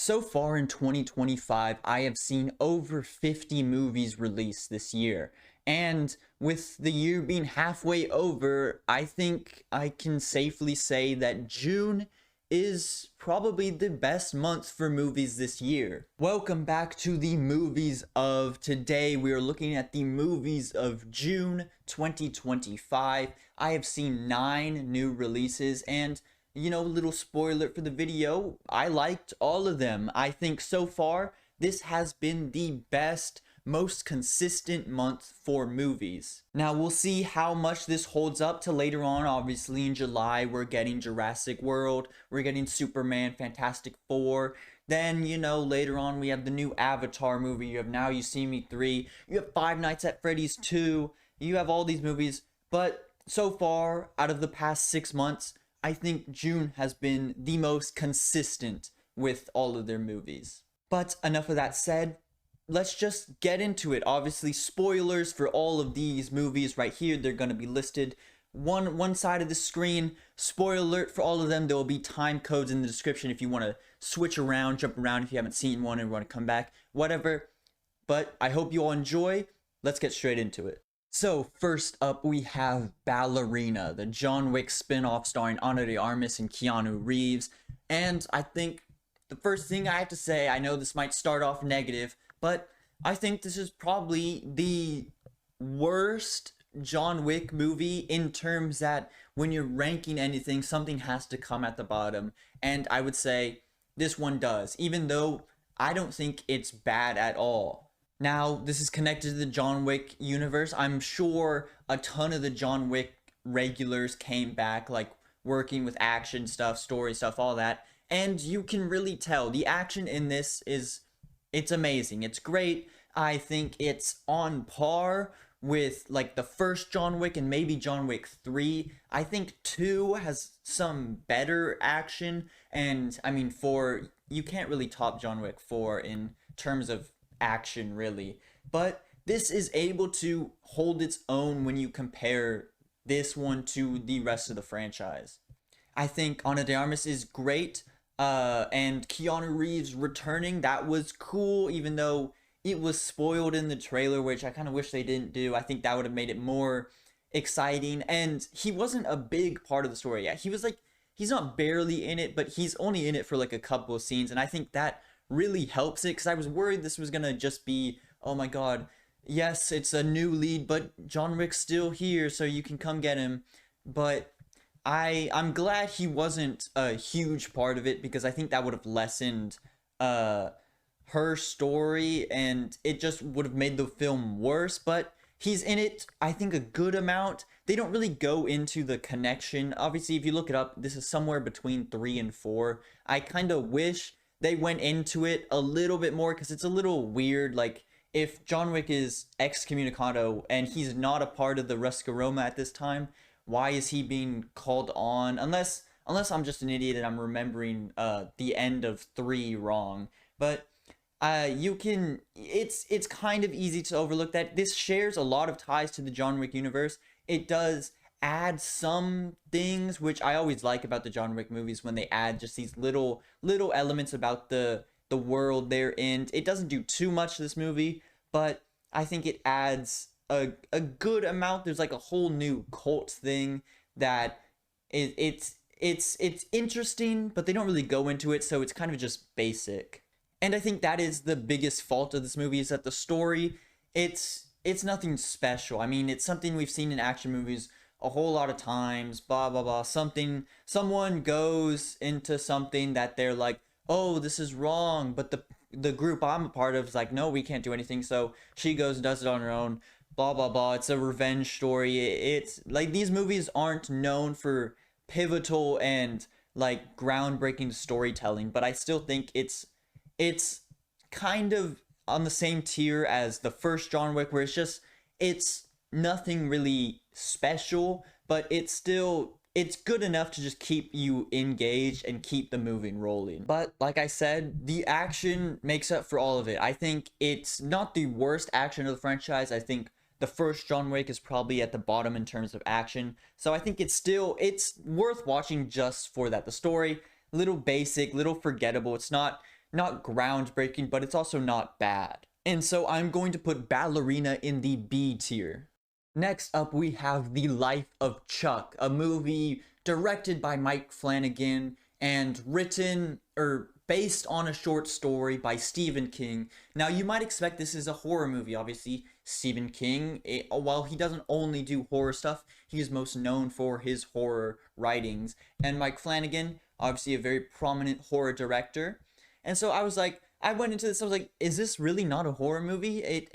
So far in 2025, I have seen over 50 movies released this year. And with the year being halfway over, I think I can safely say that June is probably the best month for movies this year. Welcome back to the movies of today. We are looking at the movies of June 2025. I have seen 9 new releases, and little spoiler for the video, I liked all of them. I think so far, this has been the best, most consistent month for movies. Now, we'll see how much this holds up to later on. Obviously, in July, we're getting Jurassic World, we're getting Superman, Fantastic Four. Then, later on, we have the new Avatar movie. You have Now You See Me 3. You have Five Nights at Freddy's 2. You have all these movies. But so far, out of the past 6 months, I think June has been the most consistent with all of their movies. But enough of that said, let's just get into it. Obviously, spoilers for all of these movies right here. They're going to be listed one side of the screen. Spoiler alert for all of them. There will be time codes in the description if you want to switch around, jump around if you haven't seen one and want to come back, whatever. But I hope you all enjoy. Let's get straight into it. So first up, we have Ballerina, the John Wick spin-off starring Ana de Armas and Keanu Reeves. And I think the first thing I have to say, I know this might start off negative, but I think this is probably the worst John Wick movie in terms that when you're ranking anything, something has to come at the bottom. And I would say this one does, even though I don't think it's bad at all. Now, this is connected to the John Wick universe. I'm sure a ton of the John Wick regulars came back, like working with action stuff, story stuff, all that. And you can really tell the action in this it's amazing. It's great. I think it's on par with like the first John Wick and maybe John Wick 3. I think 2 has some better action. And I mean, 4, you can't really top John Wick 4 in terms of action really, but this is able to hold its own when you compare this one to the rest of the franchise. I think Ana de Armas is great, and Keanu Reeves returning, that was cool, even though it was spoiled in the trailer, which I kind of wish they didn't do. I think that would have made it more exciting, and he wasn't a big part of the story yet. He's not barely in it, but he's only in it for like a couple of scenes, and I think that really helps it, because I was worried this was gonna just be, oh my god, yes, it's a new lead, but John Wick's still here, so you can come get him. But I'm glad he wasn't a huge part of it, because I think that would have lessened her story, and it just would have made the film worse. But he's in it, I think, a good amount. They don't really go into the connection. Obviously, if you look it up, this is somewhere between 3 and 4. I kind of wish they went into it a little bit more, because it's a little weird. Like, if John Wick is excommunicado and he's not a part of the Rescuroma at this time, why is he being called on? Unless I'm just an idiot and I'm remembering the end of 3 wrong. But it's kind of easy to overlook that. This shares a lot of ties to the John Wick universe. It does add some things, which I always like about the John Wick movies, when they add just these little elements about the world they're in. It doesn't do too much to this movie, but I think it adds a good amount. There's like a whole new cult thing that it's interesting, but they don't really go into it, so it's kind of just basic. And I think that is the biggest fault of this movie, is that the story, it's nothing special. I mean, it's something we've seen in action movies a whole lot of times, blah blah blah. Someone goes into something that they're like, oh, this is wrong, but the group I'm a part of is like, no, we can't do anything, so she goes and does it on her own, blah blah blah. It's a revenge story. It's like, these movies aren't known for pivotal and like groundbreaking storytelling, but I still think it's kind of on the same tier as the first John Wick, where it's nothing really special, but it's good enough to just keep you engaged and keep the movie rolling. But like I said, the action makes up for all of it. I think it's not the worst action of the franchise. I think the first John Wick is probably at the bottom in terms of action. So I think it's worth watching just for that. The story, little basic, little forgettable. It's not not groundbreaking, but it's also not bad. And so I'm going to put Ballerina in the B tier. Next up, we have The Life of Chuck, a movie directed by Mike Flanagan and written or based on a short story by Stephen King. Now, you might expect this is a horror movie, obviously. Stephen King, while he doesn't only do horror stuff, he is most known for his horror writings. And Mike Flanagan, obviously a very prominent horror director. And so I went into this, I was like, is this really not a horror movie?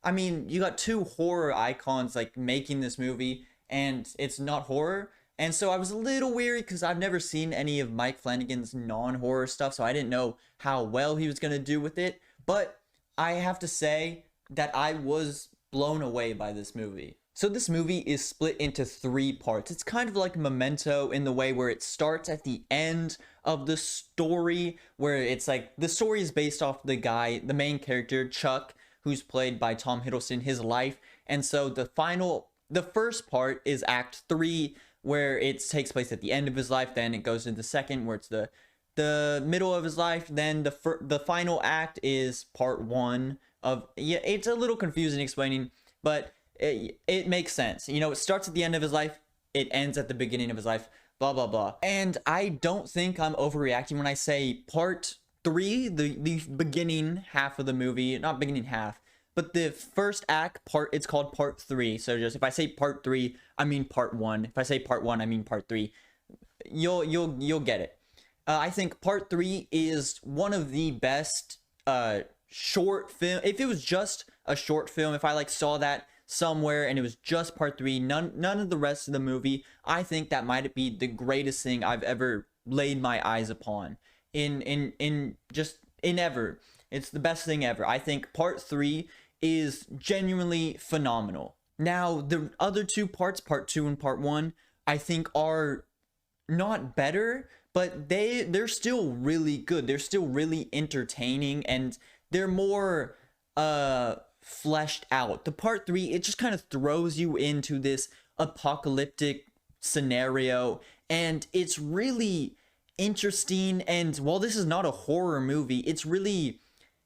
I mean, you got two horror icons like making this movie, and it's not horror. And so I was a little weary because I've never seen any of Mike Flanagan's non-horror stuff, so I didn't know how well he was gonna do with it. But I have to say that I was blown away by this movie. So this movie is split into three parts. It's kind of like Memento in the way where it starts at the end of the story, where it's like the story is based off the guy, the main character, Chuck, who's played by Tom Hiddleston, his life. And so the first part is Act 3, where it takes place at the end of his life. Then it goes into the second, where it's the middle of his life. Then the final act is part 1 of, yeah, it's a little confusing explaining, but it makes sense. You know, it starts at the end of his life, it ends at the beginning of his life, blah, blah, blah. And I don't think I'm overreacting when I say part 3, the beginning half of the movie, not beginning half, but the first act part, it's called part 3. So just if I say part 3, I mean part 1. If I say part 1, I mean part 3. You'll get it. I think part 3 is one of the best short film. If it was just a short film, if I like saw that somewhere and it was just part 3, none of the rest of the movie, I think that might be the greatest thing I've ever laid my eyes upon in ever. It's the best thing ever. I think part 3 is genuinely phenomenal. Now, the other two parts, part 2 and part 1, I think are not better, but they're still really good. They're still really entertaining, and they're more fleshed out. The part 3, it just kind of throws you into this apocalyptic scenario, and it's really interesting. And while this is not a horror movie,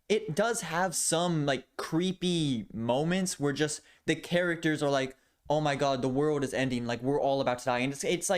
it does have some like creepy moments where just the characters are like, oh my god, the world is ending, like we're all about to die. And it's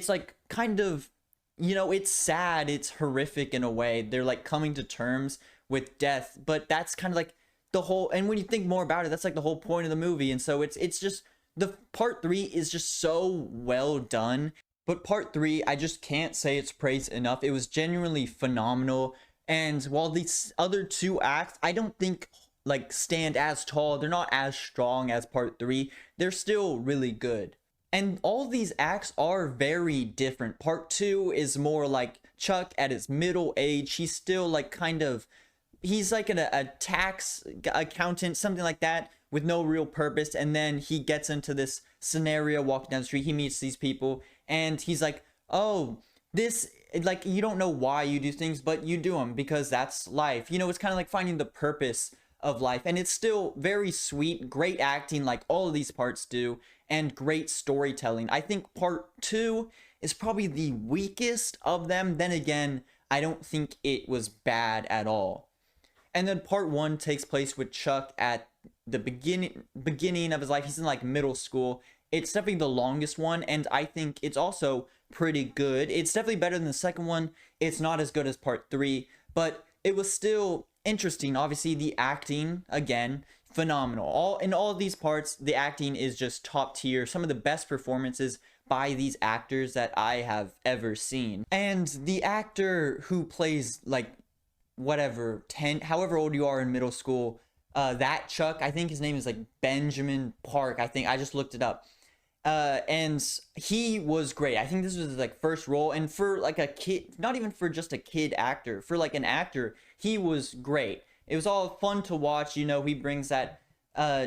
like kind of, you know, it's sad, it's horrific in a way. They're like coming to terms with death, but that's kind of like the whole, and when you think more about it, that's like the whole point of the movie. And so it's just, the part 3 is just so well done. But part 3, I just can't say it's praised enough. It was genuinely phenomenal. And while these other two acts, I don't think like stand as tall, they're not as strong as part 3, they're still really good. And all these acts are very different. Part 2 is more like Chuck at his middle age. He's still like kind of, he's like a tax accountant, something like that, with no real purpose. And then he gets into this scenario walking down the street. He meets these people and he's like, oh, this, like, you don't know why you do things, but you do them because that's life. You know, it's kind of like finding the purpose of life. And it's still very sweet, great acting like all of these parts do, and great storytelling. I think part 2 is probably the weakest of them. Then again, I don't think it was bad at all. And then part 1 takes place with Chuck at the beginning of his life. He's in like middle school. It's definitely the longest one, and I think it's also pretty good. It's definitely better than the second one. It's not as good as part 3, but it was still interesting. Obviously, the acting, again, phenomenal. In all of these parts, the acting is just top tier. Some of the best performances by these actors that I have ever seen. And the actor who plays like whatever 10, however old you are in middle school, that Chuck, I think his name is like Benjamin Park. I think I just looked it up. And he was great. I think this was his like first role, and for like a kid, not even for just a kid actor, for like an actor, he was great. It was all fun to watch. You know, he brings that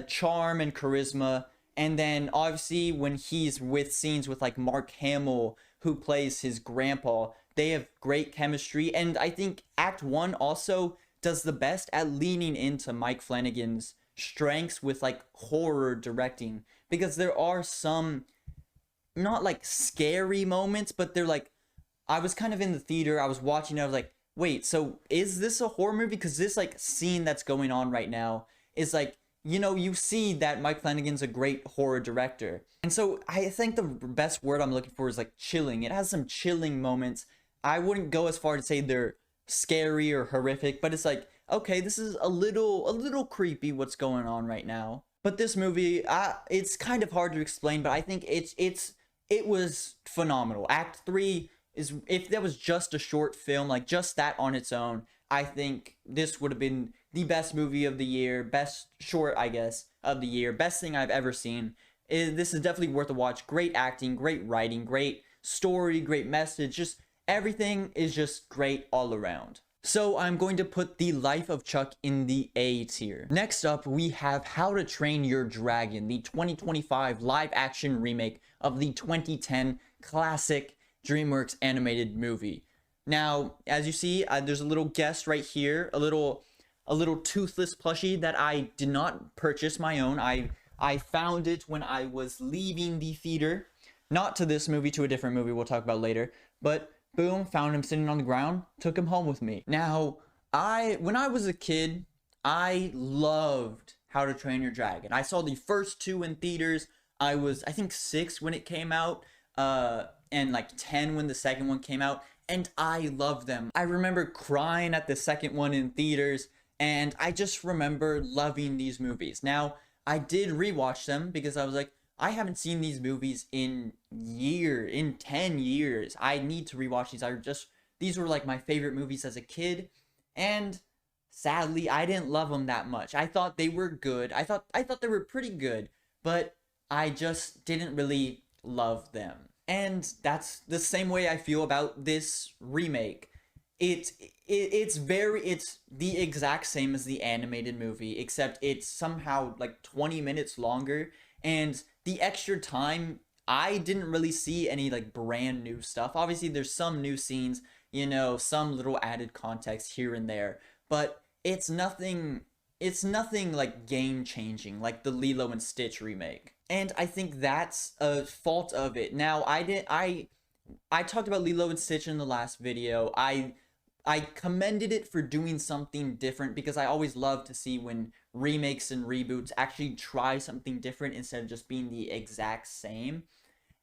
charm and charisma. And then obviously when he's with scenes with like Mark Hamill, who plays his grandpa, they have great chemistry. And I think Act 1 also does the best at leaning into Mike Flanagan's strengths with like horror directing, because there are some not like scary moments, but they're like, I was kind of in the theater, I was watching, I was like, wait, so is this a horror movie? Because this like scene that's going on right now is like, you know, you see that Mike Flanagan's a great horror director. And so I think the best word I'm looking for is like chilling. It has some chilling moments. I wouldn't go as far to say they're scary or horrific, but it's like, okay, this is a little creepy what's going on right now. But this movie, it's kind of hard to explain, but I think it was phenomenal. Act 3 is, if that was just a short film, like just that on its own, I think this would have been the best movie of the year, best short, I guess, of the year, best thing I've ever seen. This is definitely worth a watch. Great acting, great writing, great story, great message. Just everything is just great all around. So I'm going to put The Life of Chuck in the A tier. Next up, we have How to Train Your Dragon, the 2025 live action remake of the 2010 classic DreamWorks animated movie. Now, as you see, there's a little guest right here, a little toothless plushie that I did not purchase my own. I found it when I was leaving the theater, not to this movie, to a different movie we'll talk about later, but boom, found him sitting on the ground, took him home with me. Now, when I was a kid, I loved How to Train Your Dragon. I saw the first 2 in theaters. I was, I think, 6 when it came out, and like 10 when the second one came out, and I loved them. I remember crying at the second one in theaters, and I just remember loving these movies. Now, I did rewatch them because I was like, I haven't seen these movies in 10 years. I need to rewatch these. These were like my favorite movies as a kid, and sadly, I didn't love them that much. I thought they were good. I thought they were pretty good, but I just didn't really love them. And that's the same way I feel about this remake. It's the exact same as the animated movie, except it's somehow like 20 minutes longer, and the extra time, I didn't really see any like brand new stuff. Obviously there's some new scenes, you know, some little added context here and there, but it's nothing like game changing like the Lilo and Stitch remake. And I think that's a fault of it. Now, I talked about Lilo and Stitch in the last video. I commended it for doing something different because I always love to see when remakes and reboots actually try something different instead of just being the exact same.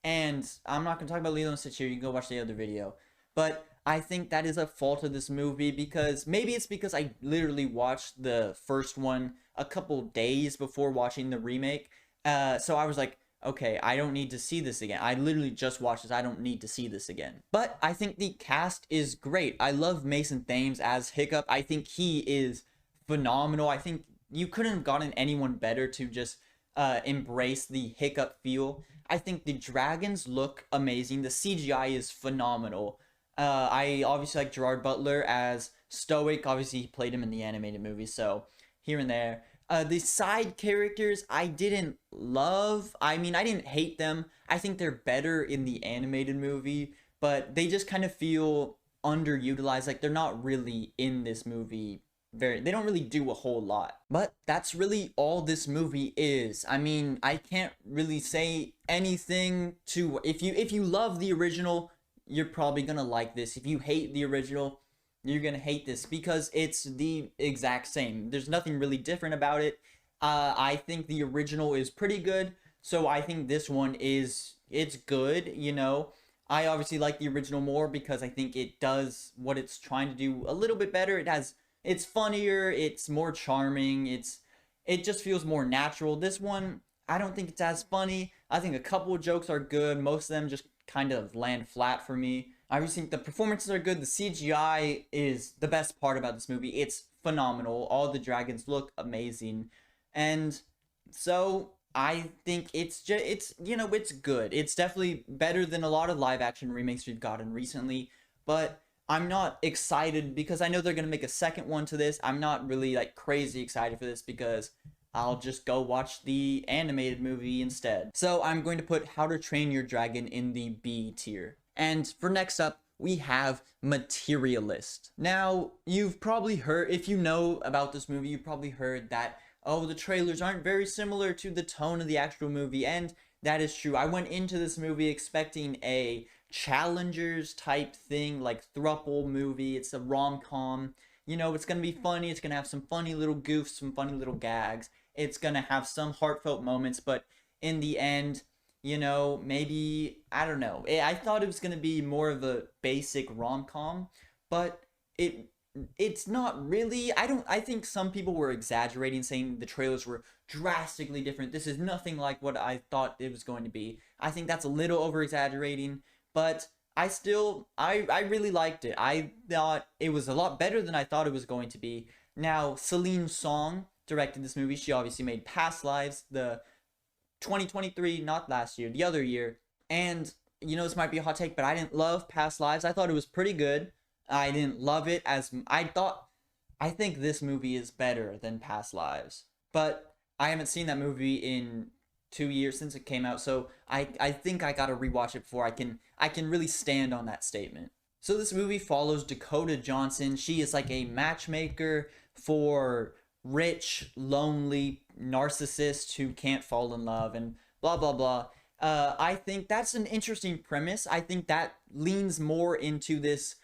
And I'm not going to talk about Lilo and Stitch here. You can go watch the other video. But I think that is a fault of this movie because maybe it's because I literally watched the first one a couple days before watching the remake. So I was like, okay, I don't need to see this again. I literally just watched this. I don't need to see this again. But I think the cast is great. I love Mason Thames as Hiccup. I think he is phenomenal. I think you couldn't have gotten anyone better to just embrace the Hiccup feel. I think the dragons look amazing. The CGI is phenomenal. I obviously like Gerard Butler as Stoic. Obviously, he played him in the animated movie, so here and there. The side characters I didn't love. I mean, I didn't hate them. I think they're better in the animated movie, but they just kind of feel underutilized. Like they're not really in this movie. They don't really do a whole lot. But that's really all this movie is. I mean, I can't really say anything to if you love the original, you're probably gonna like this. If you hate the original, you're gonna hate this because it's the exact same. There's nothing really different about it. I think the original is pretty good, so I think this one it's good, you know. I obviously like the original more because I think it does what it's trying to do a little bit better. It's funnier, it's more charming, it just feels more natural. This one, I don't think it's as funny. I think a couple of jokes are good. Most of them just kind of land flat for me. I just think the performances are good. The CGI is the best part about this movie. It's phenomenal. All the dragons look amazing. And so I think it's good. It's definitely better than a lot of live action remakes we've gotten recently, but I'm not excited because I know they're going to make a second one to this. I'm not really like crazy excited for this because I'll just go watch the animated movie instead. So I'm going to put How to Train Your Dragon in the B tier. And for next up, we have Materialist. Now, you've probably heard, if you know about this movie, you've probably heard that, oh, the trailers aren't very similar to the tone of the actual movie, and that is true. I went into this movie expecting a challengers type thing, like thruple movie. It's a rom-com. You know, it's gonna be funny. It's gonna have some funny little goofs, some funny little gags. It's gonna have some heartfelt moments, but in the end, you know, maybe I don't know. I thought it was gonna be more of a basic rom-com, but it it's not really. I think some people were exaggerating, saying the trailers were drastically different. This is nothing like what I thought it was going to be. I think that's a little over exaggerating, but I really liked it. I thought it was a lot better than I thought it was going to be. Now, Celine Song directed this movie. She obviously made Past Lives, the 2023, not last year, the other year. And you know, this might be a hot take, but I didn't love Past Lives. I thought it was pretty good. I didn't love it as I thought. I think this movie is better than Past Lives, but I haven't seen that movie in 2 years since it came out, so I think I gotta rewatch it before I can really stand on that statement. So this movie follows Dakota Johnson. She is like a matchmaker for rich, lonely narcissists who can't fall in love and blah blah blah. I think that's an interesting premise. I think that leans more into this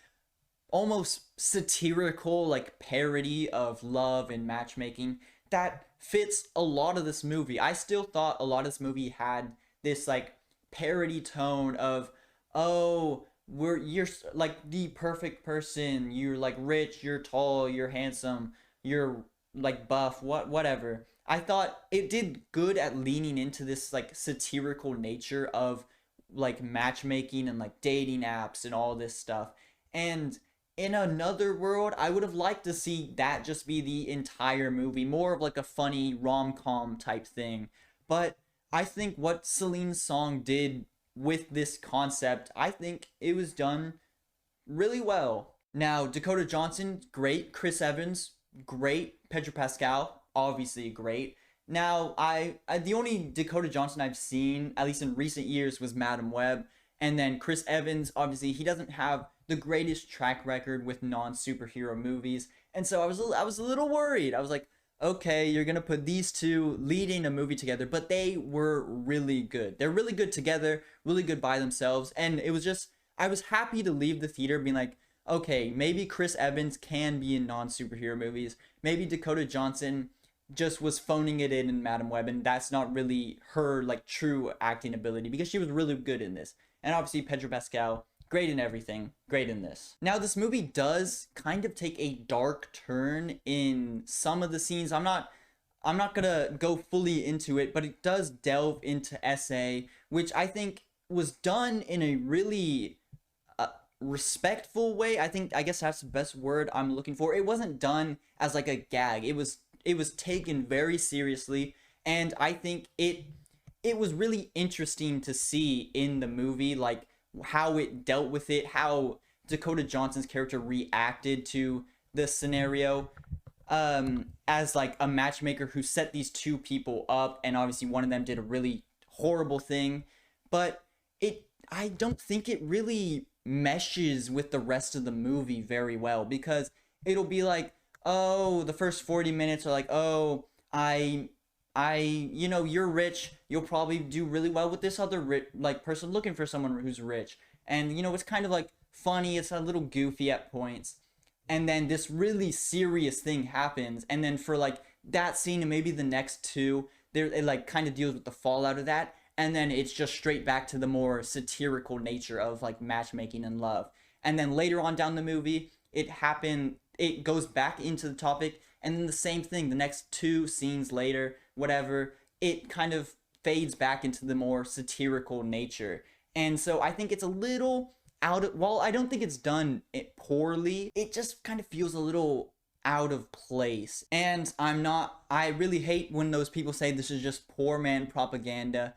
almost satirical like parody of love and matchmaking that fits a lot of this movie. I still thought a lot of this movie had this like parody tone of, oh, you're like the perfect person, you're like rich, you're tall, you're handsome, you're like buff, whatever. I thought it did good at leaning into this like satirical nature of like matchmaking and like dating apps and all this stuff. And in another world, I would have liked to see that just be the entire movie, more of like a funny rom-com type thing. But I think what Celine Song did with this concept, I think it was done really well. Now, Dakota Johnson, great. Chris Evans, great. Pedro Pascal, obviously great. Now, I the only Dakota Johnson I've seen, at least in recent years, was Madam Web. And then Chris Evans, obviously, he doesn't have the greatest track record with non-superhero movies. And so I was a little worried. I was like, okay, you're going to put these two leading a movie together, but they were really good. They're really good together, really good by themselves. And it was just, I was happy to leave the theater being like, okay, maybe Chris Evans can be in non-superhero movies. Maybe Dakota Johnson just was phoning it in Madam Web, and that's not really her like true acting ability, because she was really good in this. And obviously Pedro Pascal, great in everything, great in this. Now this movie does kind of take a dark turn in some of the scenes. I'm not gonna go fully into it, but it does delve into SA, which I think was done in a really respectful way. I guess that's the best word I'm looking for. It wasn't done as like a gag. It was taken very seriously, and I think it was really interesting to see in the movie, like how it dealt with it, how Dakota Johnson's character reacted to the scenario, as like a matchmaker who set these two people up, and obviously one of them did a really horrible thing, but I don't think it really meshes with the rest of the movie very well, because it'll be like, oh, the first 40 minutes are like, oh, you know, you're rich, you'll probably do really well with this other like person looking for someone who's rich. And you know, it's kind of like funny, it's a little goofy at points. And then this really serious thing happens, and then for like that scene and maybe the next two, it like kind of deals with the fallout of that, and then it's just straight back to the more satirical nature of like matchmaking and love. And then later on down the movie, it goes back into the topic, and then the same thing the next two scenes later, whatever, it kind of fades back into the more satirical nature. And so I think it's a little while I don't think it's done it poorly, it just kind of feels a little out of place. And I really hate when those people say this is just poor man propaganda.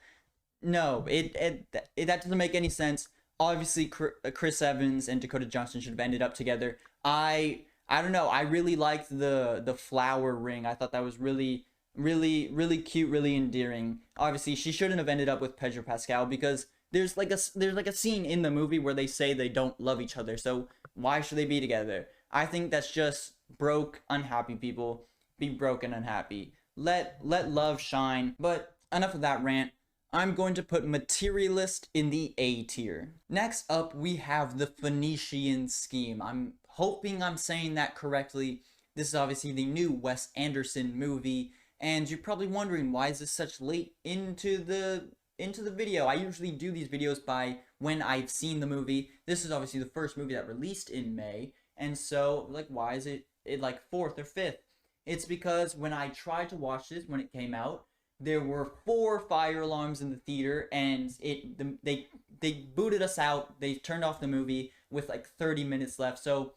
No, that doesn't make any sense. Obviously, Chris Evans and Dakota Johnson should have ended up together. I don't know. I really liked the flower ring. I thought that was really, really, really cute, really endearing. Obviously, she shouldn't have ended up with Pedro Pascal, because there's like a scene in the movie where they say they don't love each other. So why should they be together? I think that's just broke, unhappy people. Be broke and unhappy. Let love shine. But enough of that rant. I'm going to put Materialist in the A tier. Next up, we have the Phoenician Scheme. I'm hoping I'm saying that correctly. This is obviously the new Wes Anderson movie, and you're probably wondering, why is this such late into the video? I usually do these videos by when I've seen the movie. This is obviously the first movie that released in May, and so like, why is it like 4th or 5th? It's because when I tried to watch this when it came out, there were 4 fire alarms in the theater, and they booted us out. They turned off the movie with like 30 minutes left. So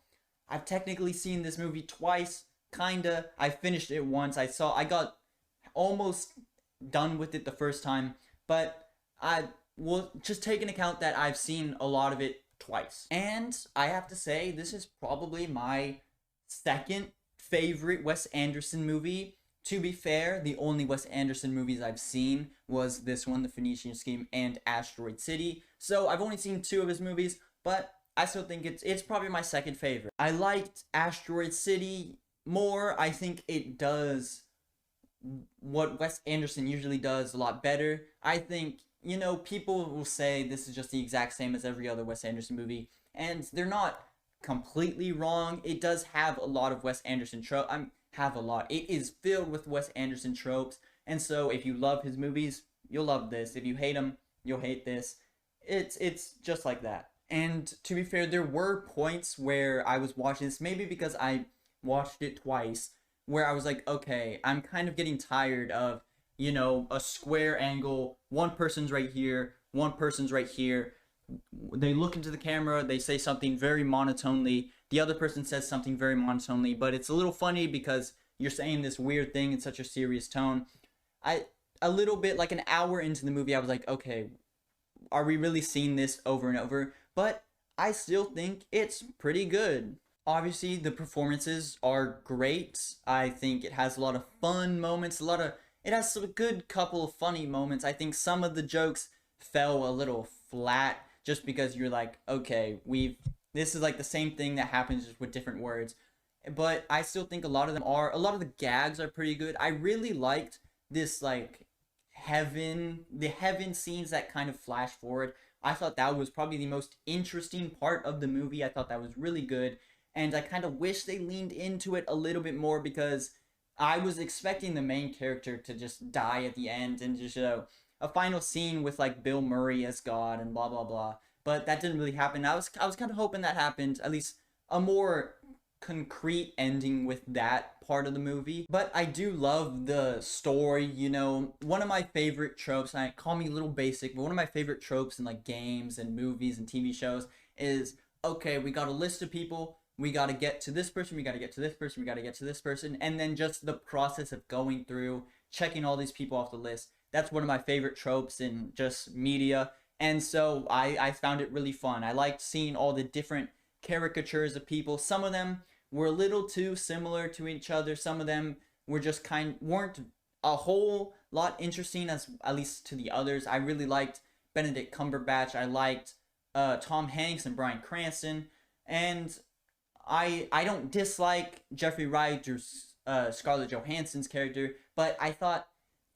I've technically seen this movie twice, kinda. I finished it once. I got almost done with it the first time, but I will just take into account that I've seen a lot of it twice. And I have to say, this is probably my second favorite Wes Anderson movie. To be fair, the only Wes Anderson movies I've seen was this one, The Phoenician Scheme, and Asteroid City. So I've only seen 2 of his movies, but I still think it's probably my second favorite. I liked Asteroid City more. I think it does what Wes Anderson usually does a lot better. I think, you know, people will say this is just the exact same as every other Wes Anderson movie, and they're not completely wrong. It does have a lot of Wes Anderson tropes. It is filled with Wes Anderson tropes, and so if you love his movies, you'll love this. If you hate them, you'll hate this. It's just like that. And to be fair, there were points where I was watching this, maybe because I watched it twice, where I was like, okay, I'm kind of getting tired of, you know, a square angle. One person's right here, one person's right here. They look into the camera, they say something very monotonely. The other person says something very monotonely, but it's a little funny because you're saying this weird thing in such a serious tone. A little bit, like an hour into the movie, I was like, okay, are we really seeing this over and over? But I still think it's pretty good. Obviously, the performances are great. I think it has a lot of fun moments, it has a good couple of funny moments. I think some of the jokes fell a little flat just because you're like, okay, this is like the same thing that happens just with different words. But I still think a lot of the gags are pretty good. I really liked this, like, the heaven scenes that kind of flash forward. I thought that was probably the most interesting part of the movie. I thought that was really good, and I kind of wish they leaned into it a little bit more, because I was expecting the main character to just die at the end and just a final scene with like Bill Murray as God and blah blah blah. But that didn't really happen. I was kind of hoping that happened, at least a more concrete ending with that part of the movie. But I do love the story, you know. One of my favorite tropes, and call me a little basic, but one of my favorite tropes in like games and movies and TV shows is, okay, we got a list of people, we got to get to this person, we got to get to this person, we got to get to this person, and then just the process of going through, checking all these people off the list. That's one of my favorite tropes in just media. And so I found it really fun. I liked seeing all the different caricatures of people. Some of them were a little too similar to each other. Some of them were just weren't a whole lot interesting, as at least to the others. I really liked Benedict Cumberbatch. I liked Tom Hanks and Bryan Cranston. And I don't dislike Jeffrey Wright or Scarlett Johansson's character, but I thought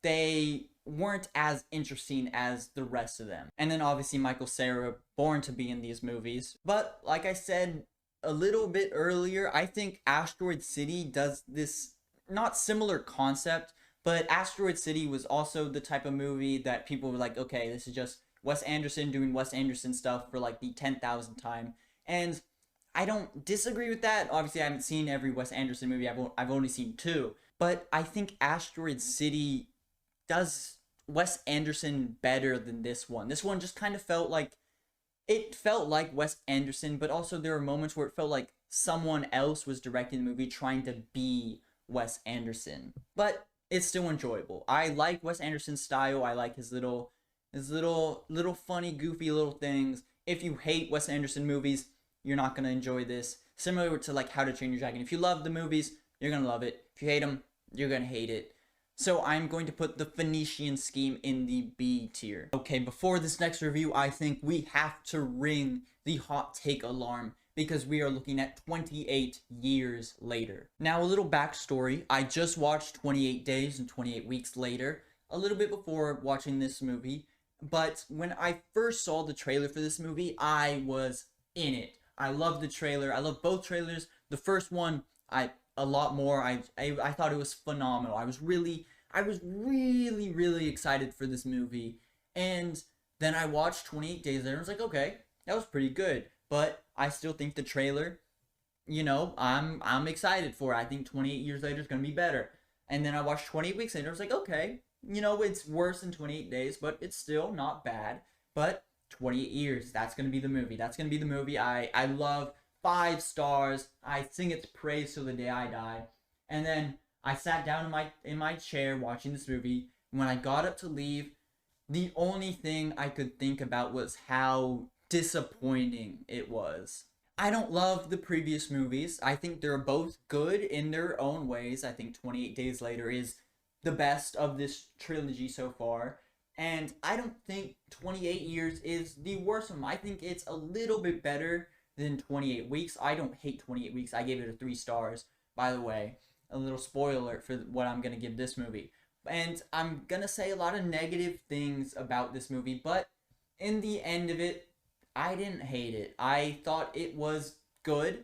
they weren't as interesting as the rest of them. And then obviously Michael Cera, born to be in these movies. But like I said a little bit earlier, I think Asteroid City does this not similar concept, but Asteroid City was also the type of movie that people were like, okay, this is just Wes Anderson doing Wes Anderson stuff for like the 10,000th time. And I don't disagree with that. Obviously, I haven't seen every Wes Anderson movie. I've only seen 2. But I think Asteroid City does Wes Anderson better than this one. This one just kind of felt like Wes Anderson, but also there were moments where it felt like someone else was directing the movie trying to be Wes Anderson. But it's still enjoyable. I like Wes Anderson's style. I like his little funny, goofy little things. If you hate Wes Anderson movies, you're not going to enjoy this. Similar to like How to Train Your Dragon. If you love the movies, you're going to love it. If you hate them, you're going to hate it. So I'm going to put the Phoenician Scheme in the B tier. Okay, before this next review, I think we have to ring the hot take alarm, because we are looking at 28 years later. Now, a little backstory. I just watched 28 Days and 28 Weeks Later a little bit before watching this movie, But when I first saw the trailer for this movie, I was in it. I love the trailer. I love both trailers. The first one, I a lot more. I thought it was phenomenal. I was really excited for this movie. And then I watched 28 Days Later and I was like, okay, that was pretty good. But I still think the trailer, I'm excited for it. I think 28 Years Later is going to be better. And then I watched 28 Weeks Later. I was like, okay, it's worse than 28 Days, but it's still not bad. But 28 Years, that's going to be the movie. That's going to be the movie I love. 5 stars. I sing its praise till the day I die. And then I sat down in my chair watching this movie. When I got up to leave, the only thing I could think about was how disappointing it was. I don't love the previous movies. I think they're both good in their own ways. I think 28 Days Later is the best of this trilogy so far. And I don't think 28 Years is the worst one. I think it's a little bit better than 28 Weeks. I don't hate 28 Weeks. I gave it a 3 stars, by the way. A little spoiler for what I'm going to give this movie. And I'm going to say a lot of negative things about this movie, but in the end of it, I didn't hate it. I thought it was good.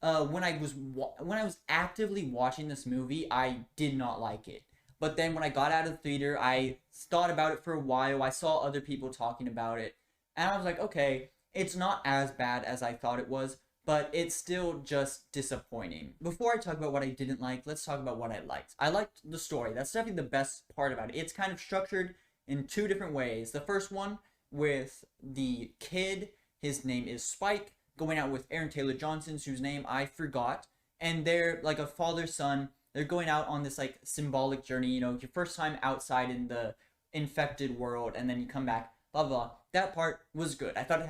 When I was actively watching this movie, I did not like it. But then when I got out of the theater, I thought about it for a while. I saw other people talking about it, and I was like, okay, it's not as bad as I thought it was, but it's still just disappointing. Before I talk about what I didn't like, let's talk about what I liked. I liked the story. That's definitely the best part about it. It's kind of structured in 2 different ways. The first one with the kid, his name is Spike, going out with Aaron Taylor Johnson's, whose name I forgot, and they're like a father-son. They're going out on this like symbolic journey, your first time outside in the infected world, and then you come back, blah blah. That part was good. I thought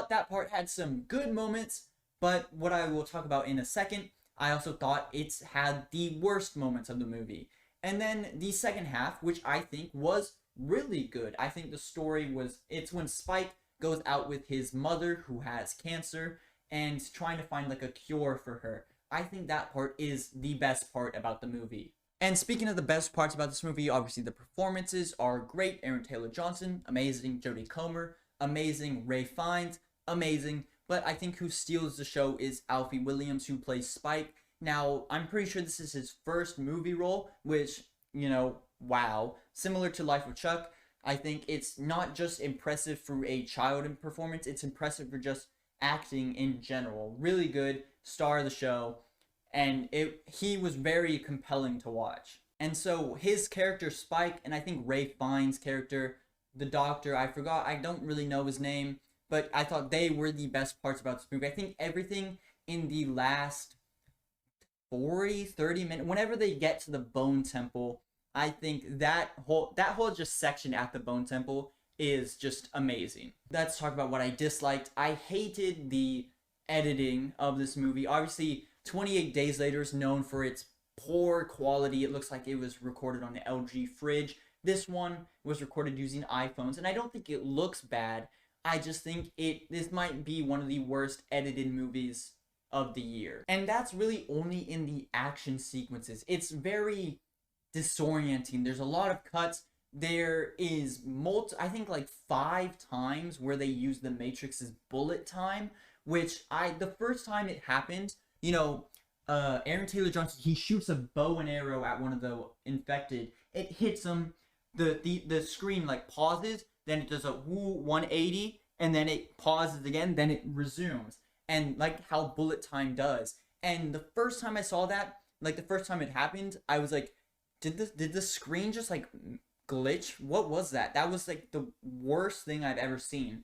that part had some good moments, but what I will talk about in a second, I also thought it's had the worst moments of the movie. And then the second half, which I think was really good. I think the story it's when Spike goes out with his mother who has cancer and trying to find like a cure for her. I think that part is the best part about the movie. And speaking of the best parts about this movie, obviously the performances are great. Aaron Taylor Johnson, amazing. Jodie Comer, amazing. Ray Fiennes, amazing. But I think who steals the show is Alfie Williams, who plays Spike. Now, I'm pretty sure this is his first movie role, which, wow. Similar to Life of Chuck, I think it's not just impressive for a child in performance, it's impressive for just acting in general. Really good, star of the show, and he was very compelling to watch. And so his character Spike, and I think Ray Fiennes' character, the doctor, I don't really know his name, but I thought they were the best parts about this movie. I think everything in the last 30 minutes, whenever they get to the Bone Temple, I think that whole just section at the Bone Temple is just amazing. Let's talk about what I disliked. I hated the editing of this movie. Obviously, 28 Days Later is known for its poor quality. It looks like it was recorded on the LG fridge. This one was recorded using iPhones, and I don't think it looks bad. I just think this might be one of the worst edited movies of the year. And that's really only in the action sequences. It's very disorienting. There's a lot of cuts. There is I think like 5 times where they use the Matrix's bullet time, which the first time it happened, Aaron Taylor Johnson, he shoots a bow and arrow at one of the infected. It hits him. The screen like pauses, then it does a 180, and then it pauses again, then it resumes. And like how bullet time does. And the first time I saw that, like the first time it happened, I was like, did the screen just like glitch? What was that? That was like the worst thing I've ever seen.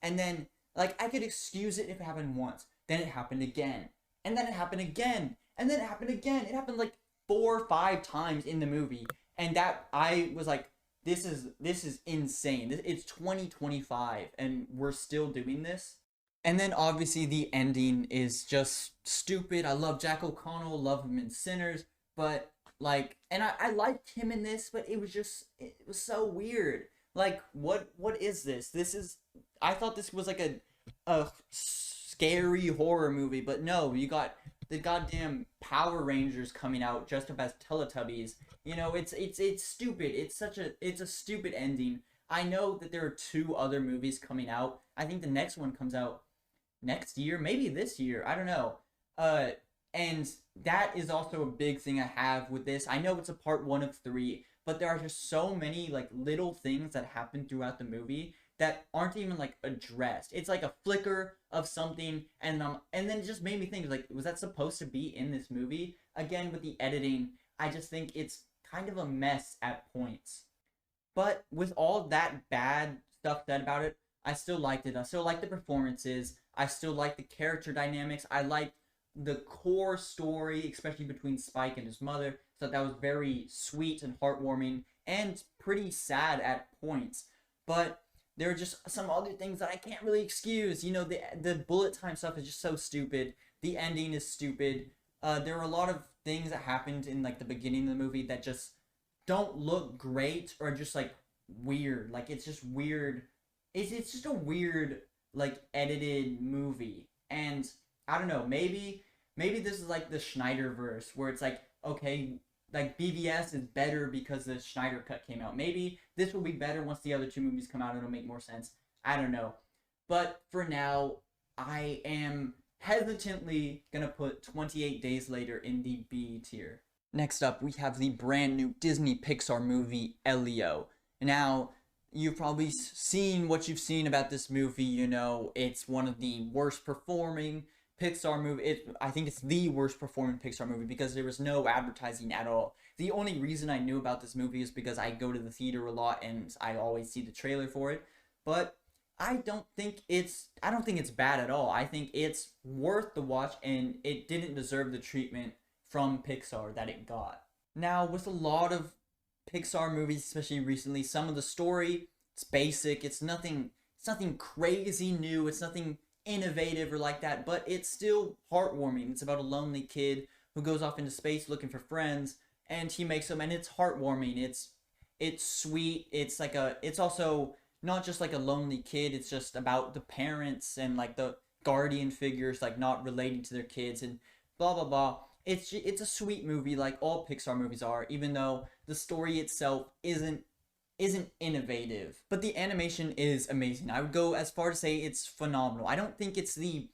And then like I could excuse it if it happened once. Then it happened again. And then it happened again. And then it happened again. It happened like 4 or 5 times in the movie. And that I was like, this is insane. It's 2025 and we're still doing this. And then obviously the ending is just stupid. I love Jack O'Connell, love him in Sinners, but like, and I liked him in this, but it was so weird. Like, what is this? I thought this was like a scary horror movie, but no, you got the goddamn Power Rangers coming out just up as Teletubbies. You know, it's stupid. It's a stupid ending. I know that there are 2 other movies coming out. I think the next one comes out next year, maybe this year. I don't know. Uh, and that is also a big thing I have with this. I know it's a part 1 of 3, but there are just so many like little things that happen throughout the movie that aren't even like addressed. It's like a flicker of something, and then it just made me think like, was that supposed to be in this movie? Again, with the editing, I just think it's kind of a mess at points. But with all that bad stuff said about it, I still liked it. I still liked the performances. I still liked the character dynamics. I liked the core story, especially between Spike and his mother. So that was very sweet and heartwarming and pretty sad at points. But there are just some other things that I can't really excuse. You know, the bullet time stuff is just so stupid. The ending is stupid. There are a lot of things that happened in like the beginning of the movie that just don't look great or just like weird. Like it's just weird. It's just a weird like edited movie. And I don't know, maybe this is like the Schneiderverse where it's like, okay, like BVS is better because the Schneider cut came out. Maybe this will be better once the other 2 movies come out. It'll make more sense. I don't know. But for now, I am hesitantly gonna put 28 Days Later in the B tier. Next up, we have the brand new Disney Pixar movie, Elio. Now, you've probably seen what you've seen about this movie. You know, it's one of the worst performing Pixar movie. I think it's the worst performing Pixar movie because there was no advertising at all. The only reason I knew about this movie is because I go to the theater a lot and I always see the trailer for it. But I don't think it's bad at all. I think it's worth the watch and it didn't deserve the treatment from Pixar that it got. Now, with a lot of Pixar movies, especially recently, some of the story, it's basic. It's nothing crazy new. It's nothing innovative or like that, but it's still heartwarming. It's about a lonely kid who goes off into space looking for friends, and he makes them, and it's heartwarming. It's sweet. It's also not just like a lonely kid. It's just about the parents and like the guardian figures like not relating to their kids and blah blah blah. It's a sweet movie like all Pixar movies are, even though the story itself isn't innovative. But the animation is amazing. I would go as far to say it's phenomenal. I don't think it's the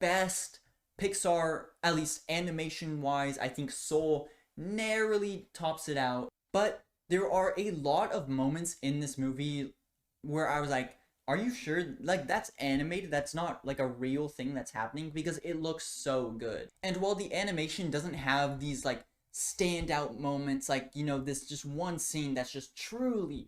best Pixar, at least animation wise. I think Soul narrowly tops it out. But there are a lot of moments in this movie where I was like, are you sure? Like, that's animated? That's not like a real thing that's happening? Because it looks so good. And while the animation doesn't have these like standout moments, like, you know, this just one scene that's just truly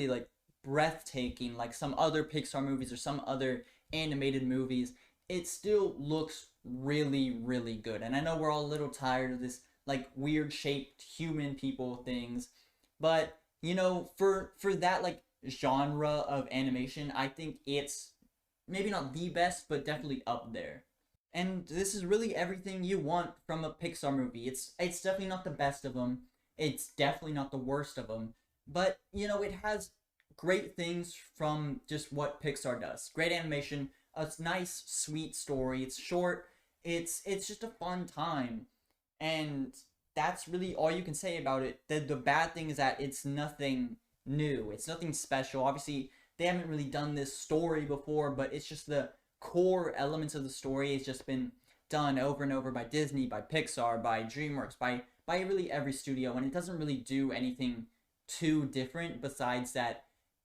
like breathtaking, like some other Pixar movies or some other animated movies, it still looks really good. And I know we're all a little tired of this like weird shaped human people things, but you know, for that like genre of animation, I think it's maybe not the best, but definitely up there. And this is really everything you want from a Pixar movie. It's definitely not the best of them. It's definitely not the worst of them. But, you know, it has great things from just what Pixar does. Great animation, a nice, sweet story. It's short. It's just a fun time. And that's really all you can say about it. The bad thing is that it's nothing new. It's nothing special. Obviously, they haven't really done this story before, but it's just the core elements of the story has just been done over and over by Disney, by Pixar, by DreamWorks, by really every studio, and it doesn't really do anything too different besides that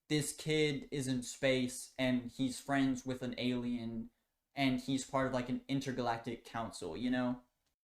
this kid is in space and he's friends with an alien and he's part of like an intergalactic council, you know?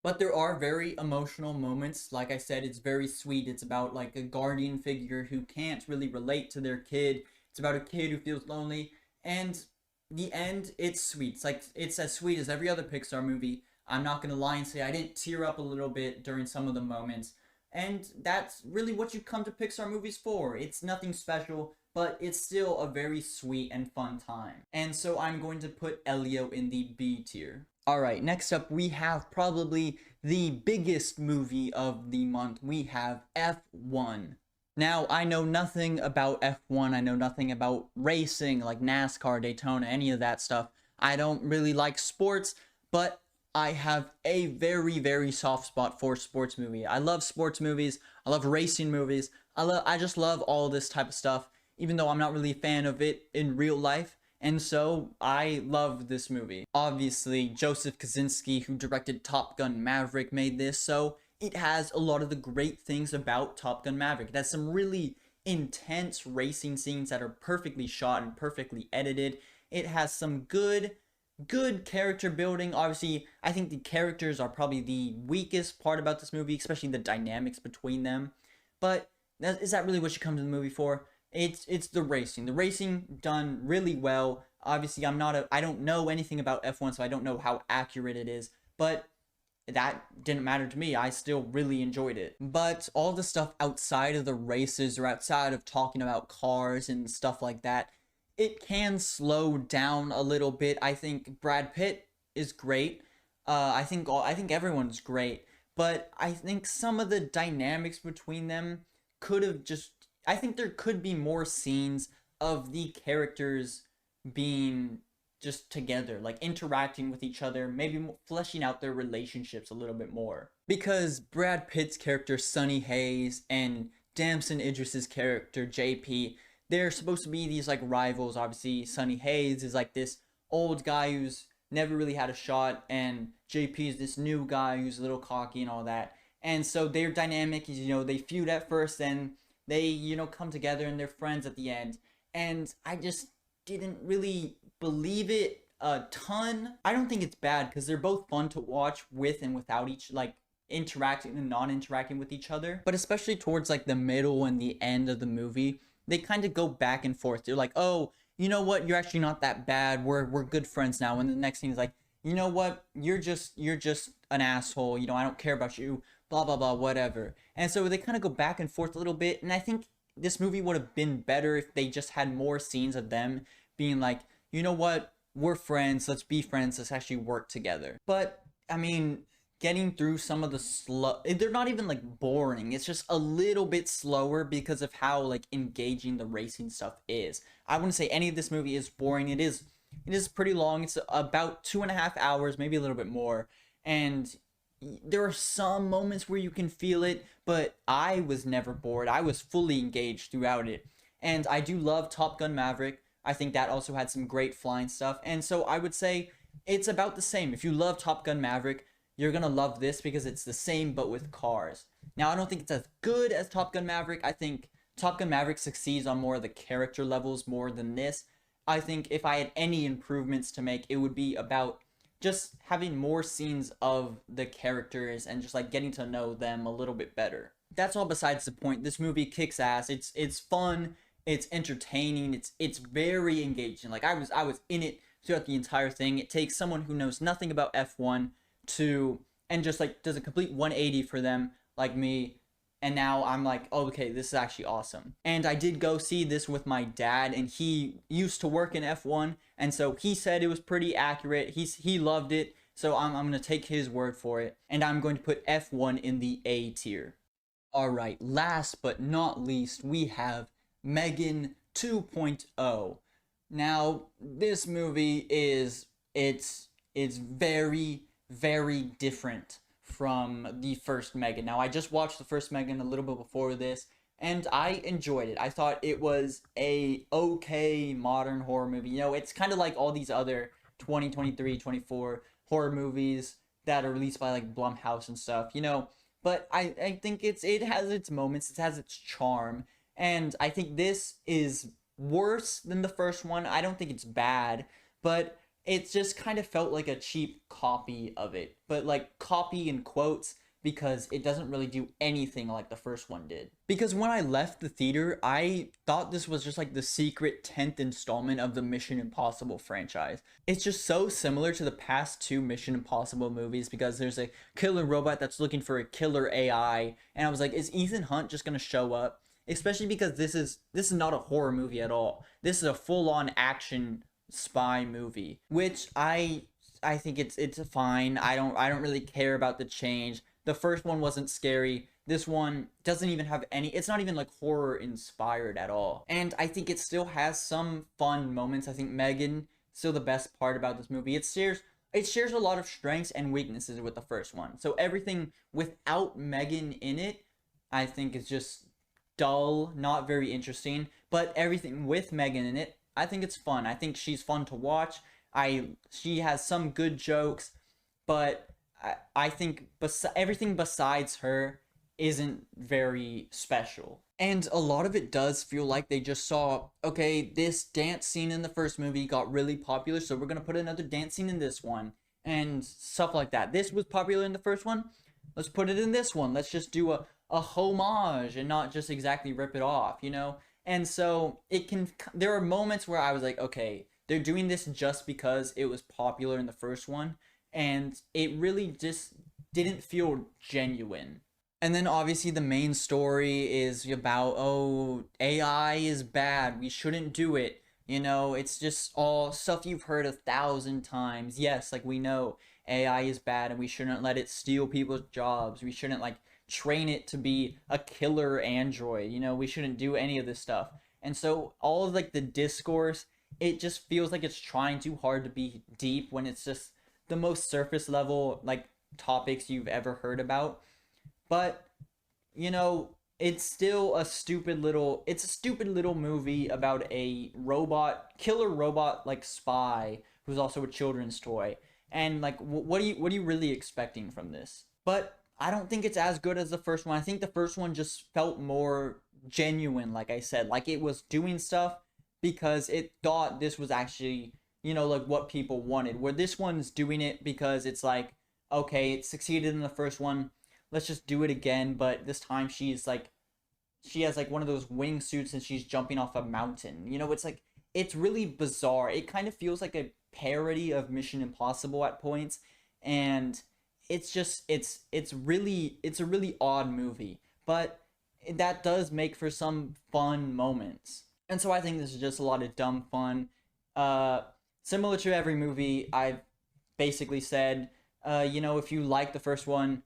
But there are very emotional moments. Like I said, it's very sweet. It's about like a guardian figure who can't really relate to their kid. It's about a kid who feels lonely, and the end, it's sweet. It's like, it's as sweet as every other Pixar movie. I'm not gonna lie and say I didn't tear up a little bit during some of the moments. And that's really what you come to Pixar movies for. It's nothing special, but it's still a very sweet and fun time. And so I'm going to put Elio in the B tier. Alright, next up we have probably the biggest movie of the month. We have F1. Now, I know nothing about F1, I know nothing about racing, like NASCAR, Daytona, any of that stuff. I don't really like sports, but I have a very, very soft spot for sports movie. I love sports movies. I love racing movies. I just love all this type of stuff, even though I'm not really a fan of it in real life. And so I love this movie. Obviously, Joseph Kosinski, who directed Top Gun Maverick, made this, so it has a lot of the great things about Top Gun Maverick. It has some really intense racing scenes that are perfectly shot and perfectly edited. It has some good character building. Obviously, I think the characters are probably the weakest part about this movie, especially the dynamics between them. But is that really what you come to the movie for? It's the racing. The racing done really well. Obviously, I don't know anything about F1, so I don't know how accurate it is, but that didn't matter to me. I still really enjoyed it. But all the stuff outside of the races or outside of talking about cars and stuff like that, it can slow down a little bit. I think Brad Pitt is great. I think everyone's great, but I think some of the dynamics between them could have just. I think there could be more scenes of the characters being just together, like interacting with each other, maybe fleshing out their relationships a little bit more. Because Brad Pitt's character Sonny Hayes and Damson Idris's character JP, they're supposed to be these like rivals. Obviously, Sonny Hayes is like this old guy who's never really had a shot, and JP is this new guy who's a little cocky and all that. And so their dynamic is, they feud at first, and they, come together and they're friends at the end. And I just didn't really believe it a ton. I don't think it's bad because they're both fun to watch with and without each, like, interacting and non-interacting with each other. But especially towards like the middle and the end of the movie, they kind of go back and forth. They're like, oh, you know what, you're actually not that bad, we're good friends now. And the next thing is like, you know what, you're just an asshole, I don't care about you, blah blah blah, whatever. And so they kind of go back and forth a little bit, and I think this movie would have been better if they just had more scenes of them being like, you know what, we're friends, let's be friends, let's actually work together. But I mean, getting through some of the they're not even like boring, it's just a little bit slower because of how like engaging the racing stuff is. I wouldn't say any of this movie is boring. It is pretty long. It's about 2.5 hours, maybe a little bit more, and there are some moments where you can feel it, but I was never bored. I was fully engaged throughout it. And I do love Top Gun Maverick. I think that also had some great flying stuff, and so I would say it's about the same. If you love Top Gun Maverick, you're gonna love this because it's the same but with cars. Now, I don't think it's as good as Top Gun Maverick. I think Top Gun Maverick succeeds on more of the character levels more than this. I think if I had any improvements to make, it would be about just having more scenes of the characters and just like getting to know them a little bit better. That's all besides the point. This movie kicks ass. It's fun. It's entertaining. It's very engaging. Like I was in it throughout the entire thing. It takes someone who knows nothing about F1 to and just like does a complete 180 for them, like me, and now I'm like, oh, okay, this is actually awesome. And I did go see this with my dad, and he used to work in F1, and so he said it was pretty accurate. He loved it, so I'm gonna take his word for it, and I'm going to put F1 in the A tier. All right, last but not least, we have Megan 2.0. Now, this movie it's very different from the first Megan. Now, I just watched the first Megan a little bit before this, and I enjoyed it. I thought it was a okay modern horror movie. It's kind of like all these other 2023, 24 horror movies that are released by like Blumhouse and stuff, but I think it has its moments, it has its charm, and I think this is worse than the first one. I don't think it's bad, but it just kind of felt like a cheap copy of it, but like copy in quotes because it doesn't really do anything like the first one did. Because when I left the theater, I thought this was just like the secret 10th installment of the Mission Impossible franchise. It's just so similar to the past 2 Mission Impossible movies because there's a killer robot that's looking for a killer AI, and I was like, is Ethan Hunt just gonna show up? Especially because this is not a horror movie at all. This is a full-on action spy movie, which I think it's fine. I don't really care about the change. The first one wasn't scary. This one doesn't even have any, it's not even like horror inspired at all. And I think it still has some fun moments. I think Megan still the best part about this movie. It shares it shares a lot of strengths and weaknesses with the first one. So everything without Megan in it, I think is just dull, not very interesting. But everything with Megan in it, I think it's fun. I think she's fun to watch. She has some good jokes, but I think everything besides her isn't very special. And a lot of it does feel like they just saw, okay, this dance scene in the first movie got really popular, so we're gonna put another dance scene in this one, and stuff like that. This was popular in the first one, let's put it in this one. Let's just do a homage and not just exactly rip it off, you know? And so there are moments where I was like, okay, they're doing this just because it was popular in the first one, and it really just didn't feel genuine. And then obviously the main story is about, oh, AI is bad, we shouldn't do it. You know, it's just all stuff you've heard 1,000 times. Yes, like we know AI is bad and we shouldn't let it steal people's jobs. We shouldn't like train it to be a killer android. You know, we shouldn't do any of this stuff. And so all of like the discourse, it just feels like it's trying too hard to be deep when it's just the most surface level like topics you've ever heard about. But you know, it's still a stupid little movie about a killer robot like spy who's also a children's toy. And like what are you really expecting from this? But I don't think it's as good as the first one. I think the first one just felt more genuine, like I said, like it was doing stuff because it thought this was actually, you know, like what people wanted. Where this one's doing it because it's like, okay, it succeeded in the first one, let's just do it again. But this time she has like one of those wingsuits and she's jumping off a mountain. You know, it's like, it's really bizarre. It kind of feels like a parody of Mission Impossible at points, and it's just it's a really odd movie, but that does make for some fun moments. And so I think this is just a lot of dumb fun. Similar to every movie I've basically said, you know, if you like the first one,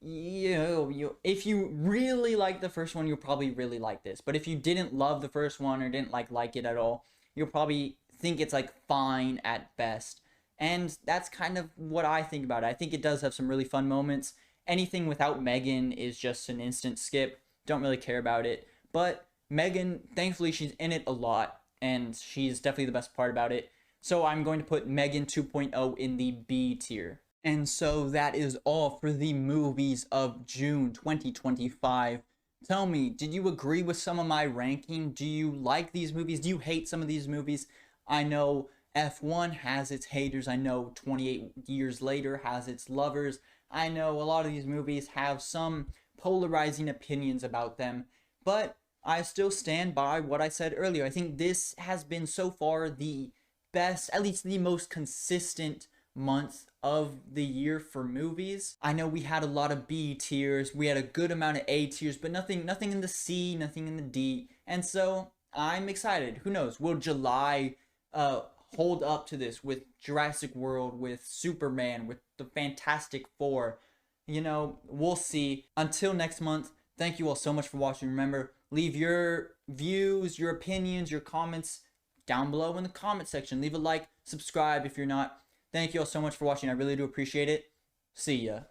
if you really like the first one, you'll probably really like this. But if you didn't love the first one or didn't like it at all, you'll probably think it's like fine at best. And that's kind of what I think about it. I think it does have some really fun moments. Anything without Megan is just an instant skip. Don't really care about it. But Megan, thankfully, she's in it a lot, and she's definitely the best part about it. So I'm going to put Megan 2.0 in the B tier. And so that is all for the movies of June 2025. Tell me, did you agree with some of my ranking? Do you like these movies? Do you hate some of these movies? I know F1 has its haters. I know 28 Years Later has its lovers. I know a lot of these movies have some polarizing opinions about them, but I still stand by what I said earlier. I think this has been so far the best, at least the most consistent month of the year for movies. I know we had a lot of B tiers, we had a good amount of A tiers, but nothing in the C, nothing in the D. And so I'm excited. Who knows? Will July hold up to this with Jurassic World, with Superman, with the Fantastic Four? You know, we'll see. Until next month, thank you all so much for watching. Remember, leave your views, your opinions, your comments down below in the comment section. Leave a like, subscribe if you're not. Thank you all so much for watching. I really do appreciate it. See ya.